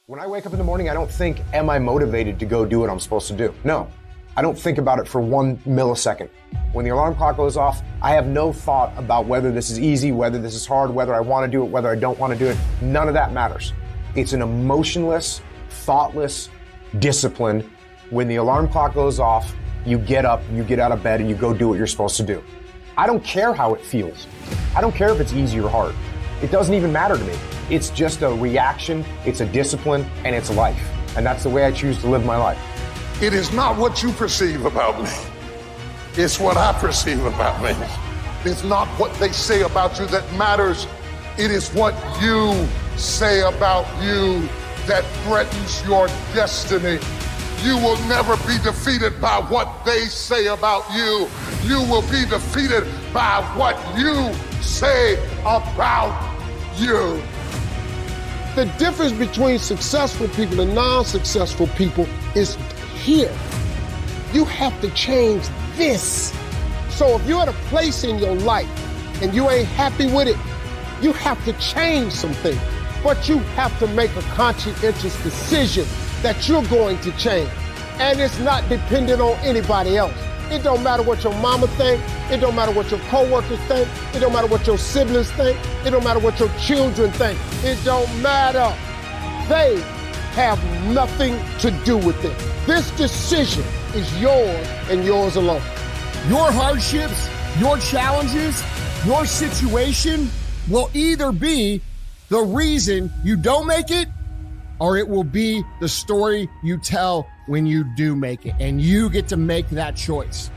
When I wake up in the morning, I don't think, am I motivated to go do what I'm supposed to do? No, I don't think about it for 1 millisecond. When the alarm clock goes off, I have no thought about whether this is easy, whether this is hard, whether I want to do it, whether I don't want to do it. None of that matters. It's an emotionless, thoughtless discipline. When the alarm clock goes off, you get up, you get out of bed, and you go do what you're supposed to do. I don't care how it feels. I don't care if it's easy or hard. It doesn't even matter to me. It's just a reaction, it's a discipline, and it's life. And that's the way I choose to live my life. It is not what you perceive about me. It's what I perceive about me. It's not what they say about you that matters. It is what you say about you that threatens your destiny. You will never be defeated by what they say about you. You will be defeated by what you say about you. The difference between successful people and non-successful people is here. You have to change this. So if you're at a place in your life and you ain't happy with it, you have to change something. But you have to make a conscientious decision that you're going to change. And it's not dependent on anybody else. It don't matter what your mama think. It don't matter what your coworkers think. It don't matter what your siblings think. It don't matter what your children think. It don't matter. They have nothing to do with it. This decision is yours and yours alone. Your hardships, your challenges, your situation will either be the reason you don't make it, or it will be the story you tell when you do make it, and you get to make that choice.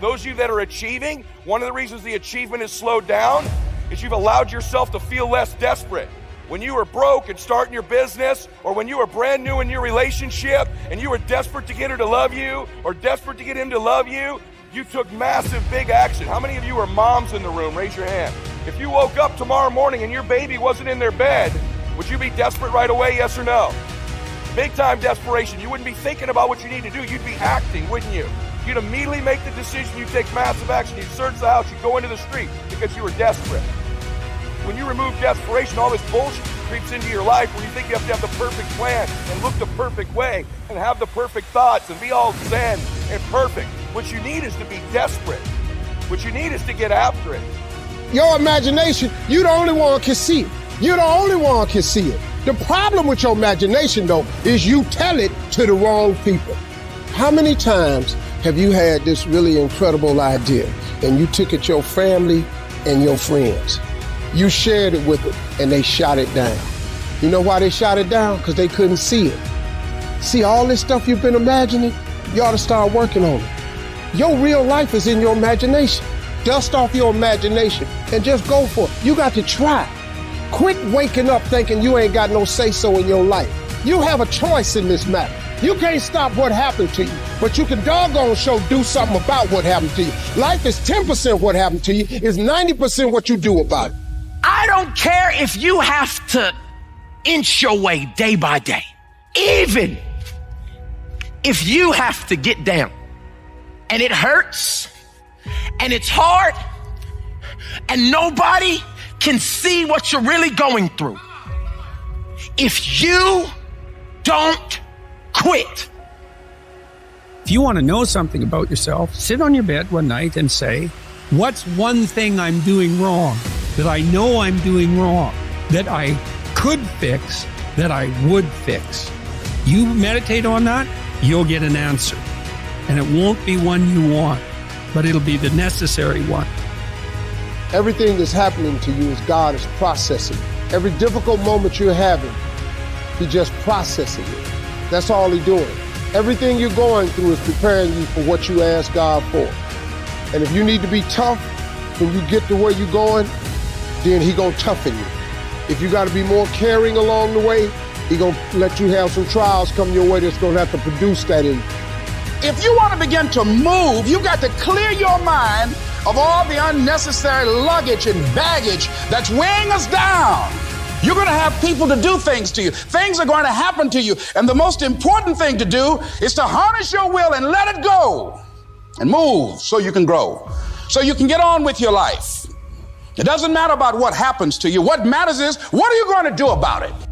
Those of you that are achieving, one of the reasons the achievement is slowed down is you've allowed yourself to feel less desperate. When you were broke and starting your business, or when you were brand new in your relationship and you were desperate to get her to love you or desperate to get him to love you, you took massive big action. How many of you are moms in the room? Raise your hand. If you woke up tomorrow morning and your baby wasn't in their bed, would you be desperate right away, yes or no? Big time desperation. You wouldn't be thinking about what you need to do. You'd be acting, wouldn't you? You'd immediately make the decision. You'd take massive action. You'd search the house. You'd go into the street because you were desperate. When you remove desperation, all this bullshit creeps into your life where you think you have to have the perfect plan and look the perfect way and have the perfect thoughts and be all zen and perfect. What you need is to be desperate. What you need is to get after it. Your imagination, you the only one can see it. You the only one can see it. The problem with your imagination, though, is you tell it to the wrong people. How many times have you had this really incredible idea and you took it to your family and your friends? You shared it with them and they shot it down. You know why they shot it down? Because they couldn't see it. See, all this stuff you've been imagining, you ought to start working on it. Your real life is in your imagination. Dust off your imagination and just go for it. You got to try. Quit waking up thinking you ain't got no say-so in your life. You have a choice in this matter. You can't stop what happened to you, but you can doggone sure do something about what happened to you. Life is 10% what happened to you, is 90% what you do about it. I don't care if you have to inch your way day by day. Even if you have to get down and it hurts and it's hard and nobody can see what you're really going through. If you don't quit. If you want to know something about yourself, sit on your bed one night and say, what's one thing I'm doing wrong that I know I'm doing wrong, that I could fix, that I would fix? You meditate on that, you'll get an answer. And it won't be one you want, but it'll be the necessary one. Everything that's happening to you is God is processing. Every difficult moment you're having, He's just processing it. That's all He's doing. Everything you're going through is preparing you for what you ask God for. And if you need to be tough when you get to where you're going, then He's going to toughen you. If you got to be more caring along the way, He's going to let you have some trials come your way that's going to have to produce that in you. If you want to begin to move, you got to clear your mind of all the unnecessary luggage and baggage that's weighing us down. You're going to have people to do things to you. Things are going to happen to you. And the most important thing to do is to harness your will and let it go and move so you can grow, so you can get on with your life. It doesn't matter about what happens to you. What matters is, what are you going to do about it?